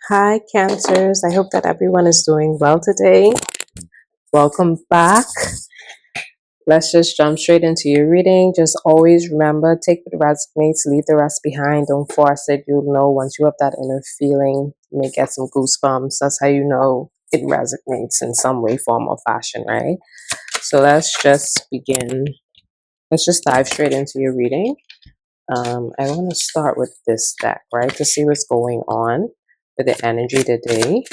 Hi, Cancers. I hope that everyone is doing well today. Welcome back. Let's just jump straight into your reading. Just always remember take what resonates, leave the rest behind. Don't force it. You'll know once you have that inner feeling. You may get some goosebumps. That's how you know it resonates in some way, form, or fashion, right? So let's just begin. Let's just dive straight into your reading. I want to start with this deck, right, to see what's going on with the energy today.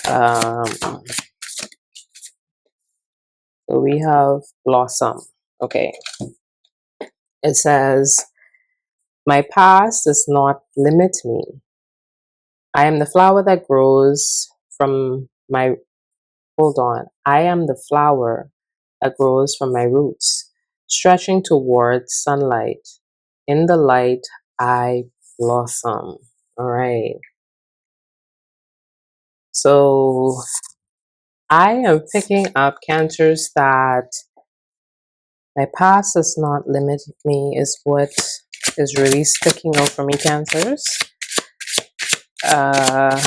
Um, So we have Blossom. Okay. It says, my past does not limit me. I am the flower that grows from my, hold on. I am the flower that grows from my roots, stretching towards sunlight. In the light, I blossom. All right. So I am picking up Cancers that my past does not limit me is what is really sticking out for me, Cancers. Uh,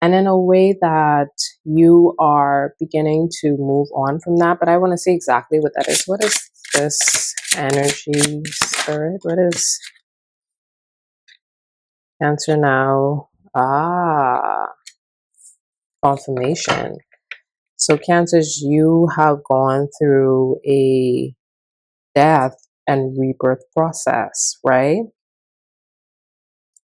and in a way that you are beginning to move on from that. But I want to see exactly what that is. What is this energy, spirit? What is Cancer now? Confirmation. So Cancers, you have gone through a death and rebirth process, right?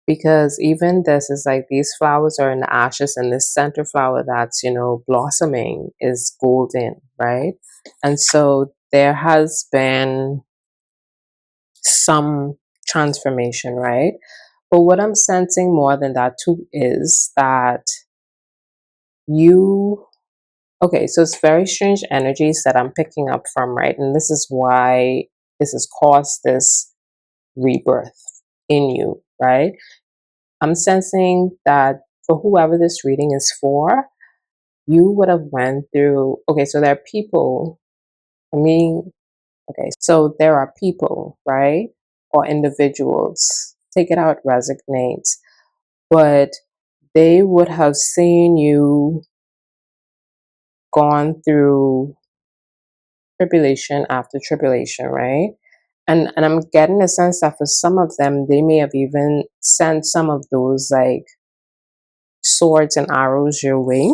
Because even this is like these flowers are in the ashes, and this center flower that's blossoming is golden, right? And so there has been some transformation, right? But what I'm sensing more than that too is that you okay, so it's very strange energies that I'm picking up from, right? And this is why this has caused this rebirth in you, right? I'm sensing that for whoever this reading is for, you would have went through, okay, so there are people, I mean, okay, so there are people, right? Or individuals, take it how it resonates, but they would have seen you gone through tribulation after tribulation, right? And I'm getting the sense that for some of them, they may have even sent some of those like swords and arrows your way,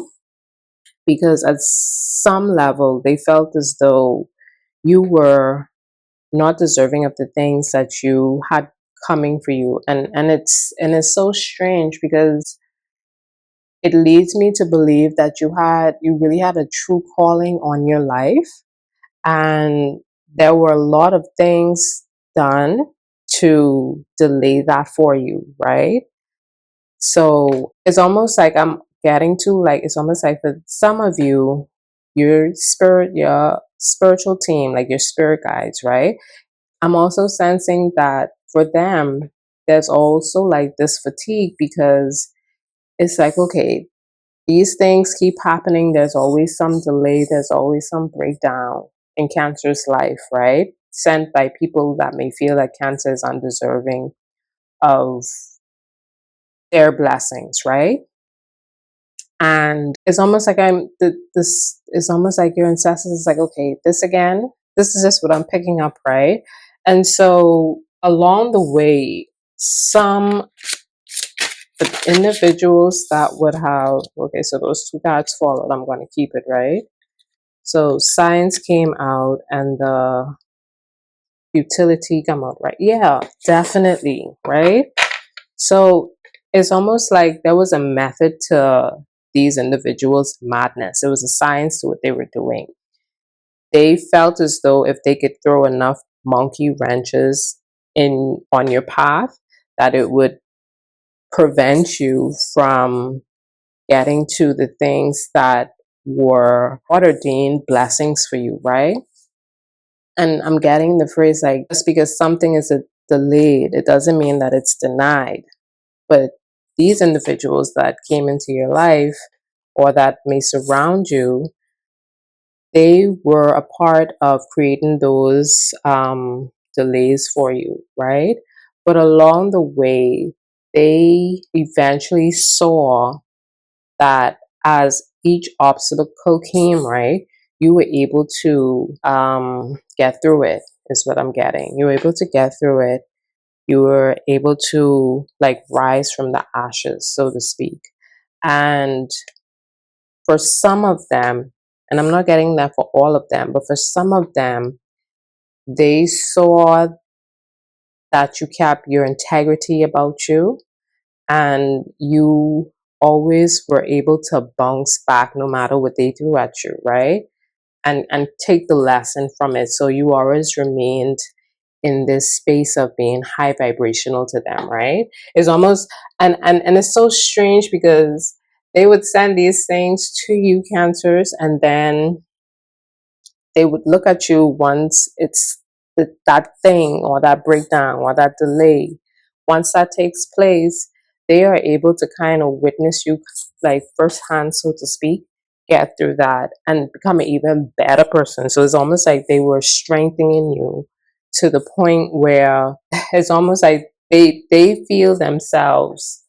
because at some level they felt as though you were not deserving of the things that you had coming for you. And it's so strange because it leads me to believe that you really had a true calling on your life, and there were a lot of things done to delay that for you, right? So it's almost like I'm getting to like it's almost like for some of you, your spiritual team, like your spirit guides, right? I'm also sensing that for them, there's also like this fatigue because it's like, okay, these things keep happening. There's always some delay, there's always some breakdown in Cancer's life, right? Sent by people that may feel that Cancer is undeserving of their blessings, right? And it's almost like this is almost like your ancestors is like, okay, this again, this is just what I'm picking up, right? And so along the way, some individuals that would have, okay, so those two cards followed, I'm going to keep it, right? So science came out and the utility come out, right? Yeah, definitely, right? So it's almost like there was a method to these individuals' madness. There was a science to what they were doing. They felt as though if they could throw enough monkey wrenches in on your path, that it would prevent you from getting to the things that were ordained blessings for you, right? And I'm getting the phrase like, just because something is delayed, it doesn't mean that it's denied. But these individuals that came into your life or that may surround you, they were a part of creating those delays for you, right? But along the way, they eventually saw that as each obstacle came, right, you were able to get through it, is what I'm getting. You were able to get through it. You were able to like rise from the ashes, so to speak. And for some of them, and I'm not getting that for all of them, but for some of them, they saw that you kept your integrity about you, and you always were able to bounce back no matter what they threw at you, right? And take the lesson from it. So you always remained in this space of being high vibrational to them, right? It's almost, and it's so strange because they would send these things to you, cancers, and then they would look at you once it's that thing or that breakdown or that delay. Once that takes place, they are able to kind of witness you like firsthand, so to speak, get through that and become an even better person. So it's almost like they were strengthening you to the point where it's almost like they feel themselves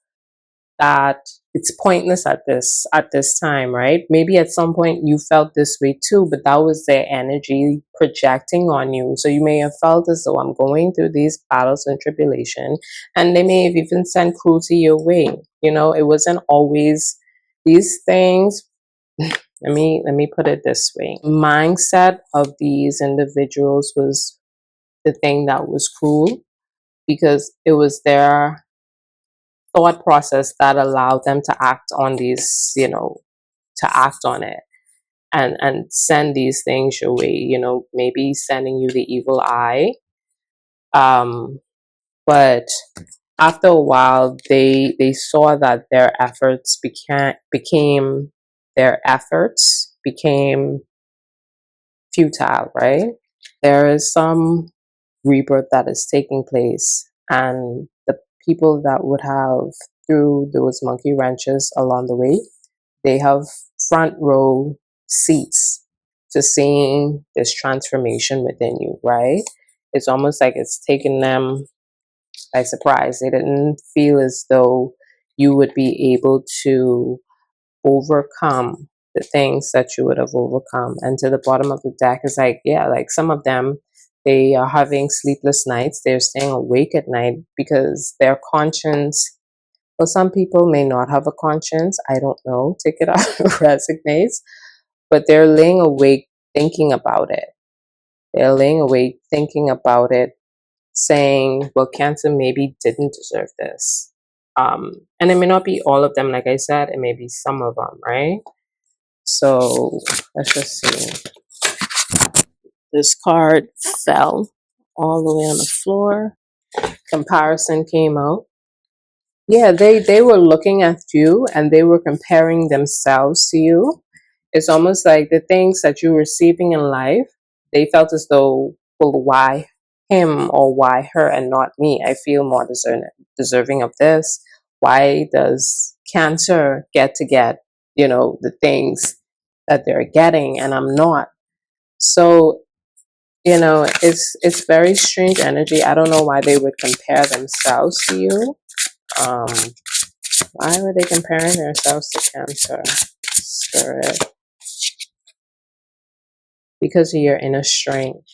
that it's pointless at this time, right? Maybe at some point you felt this way too, but that was their energy projecting on you. So you may have felt as though I'm going through these battles and tribulation, and they may have even sent cruelty your way. You know, it wasn't always these things. Let me put it this way. Mindset of these individuals was the thing that was cruel, because it was their thought process that allowed them to act on these, to act on it and send these things your way, maybe sending you the evil eye. Um, but after a while, they saw that their efforts became futile, right? There is some rebirth that is taking place, and the people that would have through those monkey wrenches along the way, they have front row seats to seeing this transformation within you, right? It's almost like it's taken them by surprise. They didn't feel as though you would be able to overcome the things that you would have overcome. And to the bottom of the deck is like, yeah, like some of them, they are having sleepless nights. They're staying awake at night because their conscience, well, some people may not have a conscience. I don't know. Take it out, resignates. But they're laying awake thinking about it. They're laying awake thinking about it, saying, well, cancer maybe didn't deserve this. And it may not be all of them, like I said, it may be some of them, right? So let's just see. This card fell all the way on the floor. Comparison came out. Yeah, they were looking at you and they were comparing themselves to you. It's almost like the things that you're receiving in life, they felt as though, well, why him or why her and not me? I feel more deserving of this. Why does cancer get, the things that they're getting and I'm not? So, it's very strange energy. I don't know why they would compare themselves to you. Um, why were they comparing themselves to cancer? Spirit. Because of your inner strength.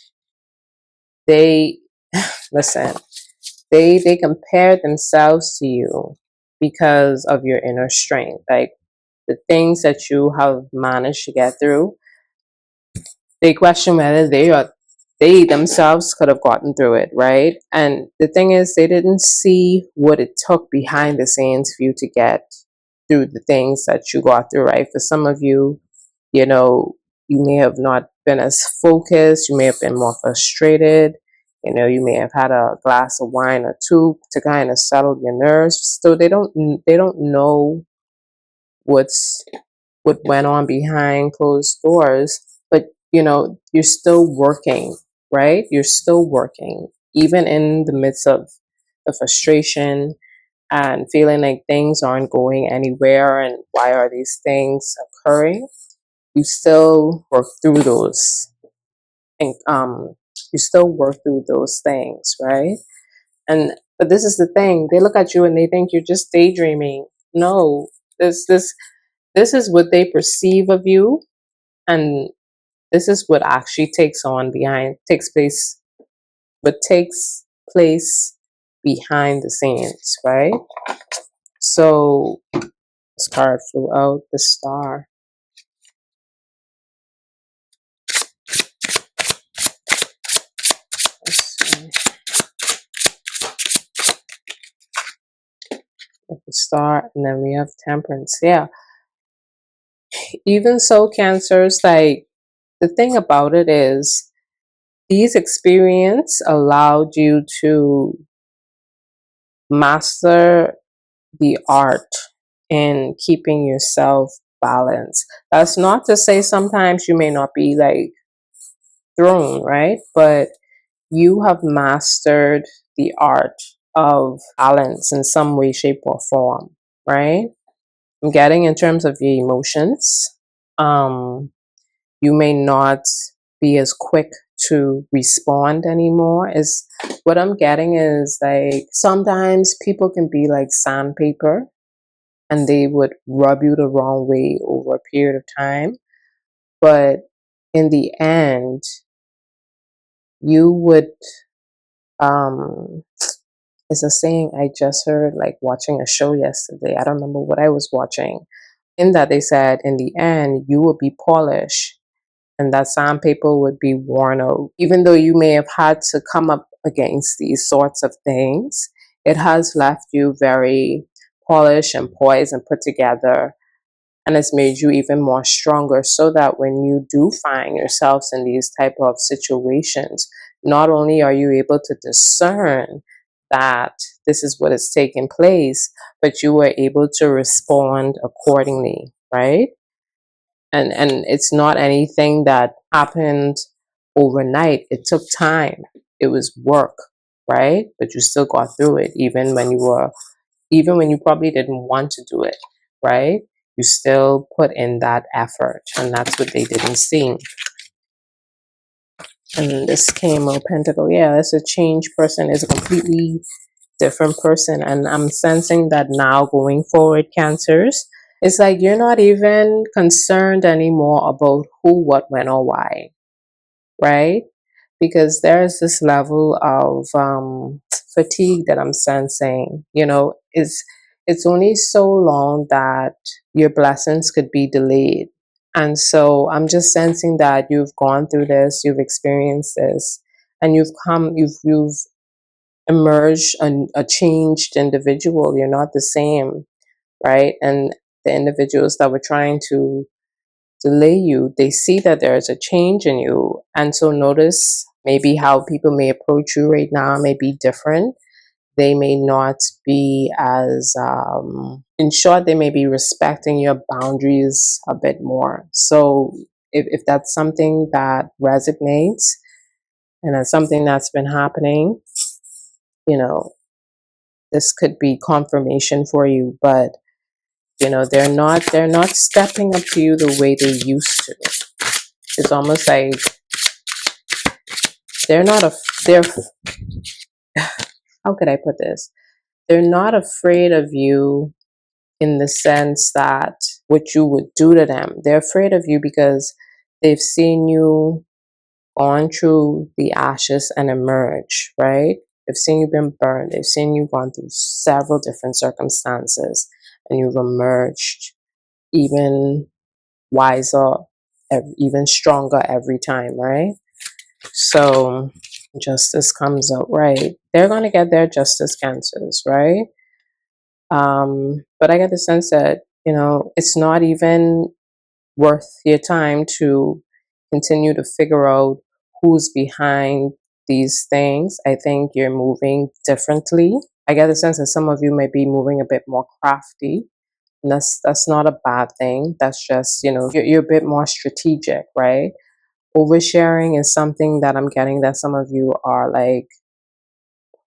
They listen, they compare themselves to you because of your inner strength. Like the things that you have managed to get through, they question whether they themselves could have gotten through it, right? And the thing is, they didn't see what it took behind the scenes for you to get through the things that you got through, right? For some of you, you know, you may have not been as focused, you may have been more frustrated, you may have had a glass of wine or two to kind of settle your nerves. So they don't know what's what went on behind closed doors, but you're still working, right? You're still working even in the midst of the frustration and feeling like things aren't going anywhere and why are these things occurring. You still work through those and you still work through those things, right? And But this is the thing, they look at you and they think you're just daydreaming. No, this is what they perceive of you, and this is what actually takes place behind the scenes, right? So this card flew out, the star. Let's see. The star, and then we have temperance. Yeah. Even so, cancers, like, the thing about it is these experience allowed you to master the art in keeping yourself balanced. That's not to say sometimes you may not be like thrown, right? But you have mastered the art of balance in some way, shape, or form, right? I'm getting in terms of your emotions. You may not be as quick to respond anymore. Is what I'm getting is like sometimes people can be like sandpaper and they would rub you the wrong way over a period of time. But in the end, you would, um, it's a saying I just heard like watching a show yesterday. I don't remember what I was watching. In that they said, in the end, you will be polished and that sandpaper would be worn out. Even though you may have had to come up against these sorts of things, it has left you very polished and poised and put together, and it's made you even more stronger, so that when you do find yourselves in these type of situations, not only are you able to discern that this is what is taking place, but you were able to respond accordingly, right? And it's not anything that happened overnight. It took time. It was work, right? But you still got through it, even when you probably didn't want to do it, right? You still put in that effort, and that's what they didn't see. And this came of Pentacle. Yeah, it's a changed person. It's a completely different person. And I'm sensing that now going forward, Cancers, it's like you're not even concerned anymore about who, what, when, or why, right? Because there's this level of fatigue that I'm sensing. It's only so long that your blessings could be delayed. And so I'm just sensing that you've gone through this, you've experienced this, and you've emerged a changed individual. You're not the same, right? And the individuals that were trying to delay you, they see that there is a change in you. And so notice maybe how people may approach you right now may be different. They may not be as, in short, they may be respecting your boundaries a bit more. So if that's something that resonates and that's something that's been happening, you know, this could be confirmation for you. But they're not stepping up to you the way they used to. It's almost like they're not a they're how could I put this? They're not afraid of you in the sense that what you would do to them. They're afraid of you because they've seen you gone through the ashes and emerge, right? They've seen you been burned. They've seen you gone through several different circumstances and you've emerged even wiser, even stronger every time, right? So justice comes out, right? They're going to get their justice, Cancers, right? But I get the sense that, it's not even worth your time to continue to figure out who's behind these things. I think you're moving differently. I get the sense that some of you may be moving a bit more crafty. And that's not a bad thing. That's just, you're a bit more strategic, right? Oversharing is something that I'm getting that some of you are like,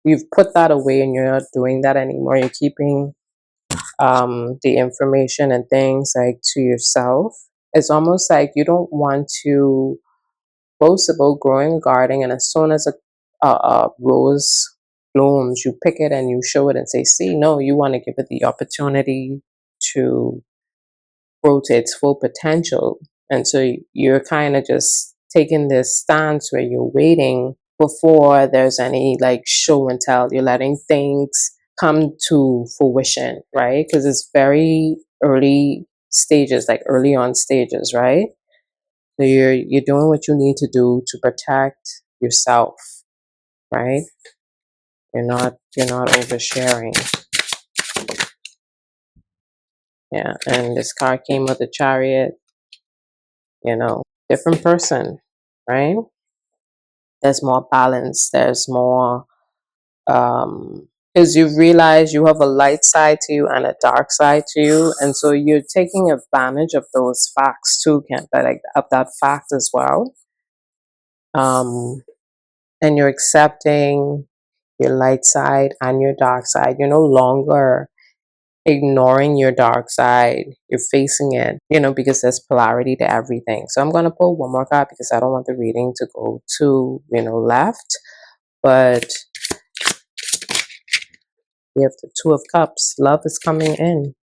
you've put that away and you're not doing that anymore. You're keeping the information and things like to yourself. It's almost like you don't want to boast about growing a garden, and as soon as a rose blooms, you pick it and you show it and say, see, no, you want to give it the opportunity to grow to its full potential. And so you're kind of just taking this stance where you're waiting before there's any like show and tell. You're letting things come to fruition, right? Because it's very early stages, like early on stages, right? So you're doing what you need to do to protect yourself, right? You're not oversharing. Yeah. And this car came with a chariot, different person, right? There's more balance, there's more because you realize you have a light side to you and a dark side to you, and so you're taking advantage of those facts too, can like of that fact as well. um and you're accepting your light side and your dark side. You're no longer ignoring your dark side, you're facing it, because there's polarity to everything. So I'm going to pull one more card because I don't want the reading to go too left. But we have the Two of Cups. Love is coming in.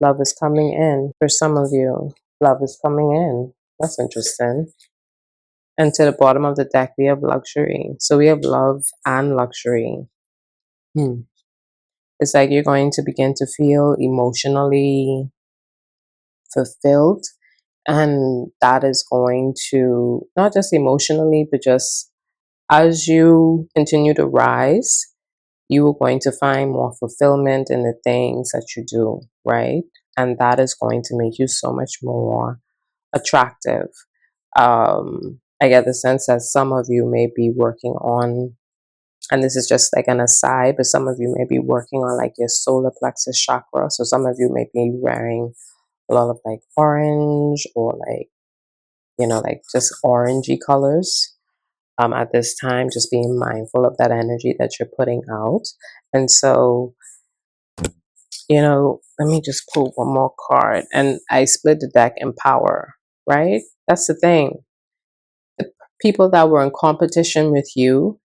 Love is coming in for some of you. Love is coming in. That's interesting. And to the bottom of the deck, we have luxury. So we have love and luxury. It's like you're going to begin to feel emotionally fulfilled. And that is going to, not just emotionally, but just as you continue to rise, you are going to find more fulfillment in the things that you do, right? And that is going to make you so much more attractive. I get the sense that some of you may be working on, and this is just like an aside, but some of you may be working on like your solar plexus chakra. So some of you may be wearing a lot of like orange or like, like just orangey colors. At this time, just being mindful of that energy that you're putting out. And so, let me just pull one more card. And I split the deck in power, right? That's the thing. The people that were in competition with you,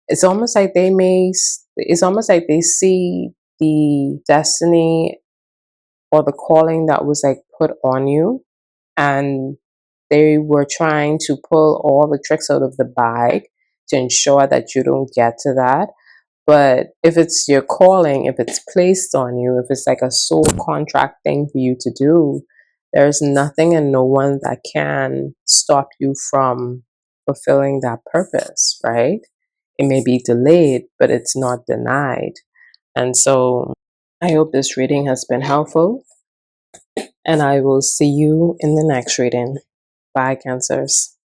it's almost like it's almost like they see the destiny or the calling that was like put on you, and they were trying to pull all the tricks out of the bag to ensure that you don't get to that. But if it's your calling, if it's placed on you, if it's like a soul contract thing for you to do, there's nothing and no one that can stop you from fulfilling that purpose, right? It may be delayed, but it's not denied. And so I hope this reading has been helpful, and I will see you in the next reading. Bye, Cancers.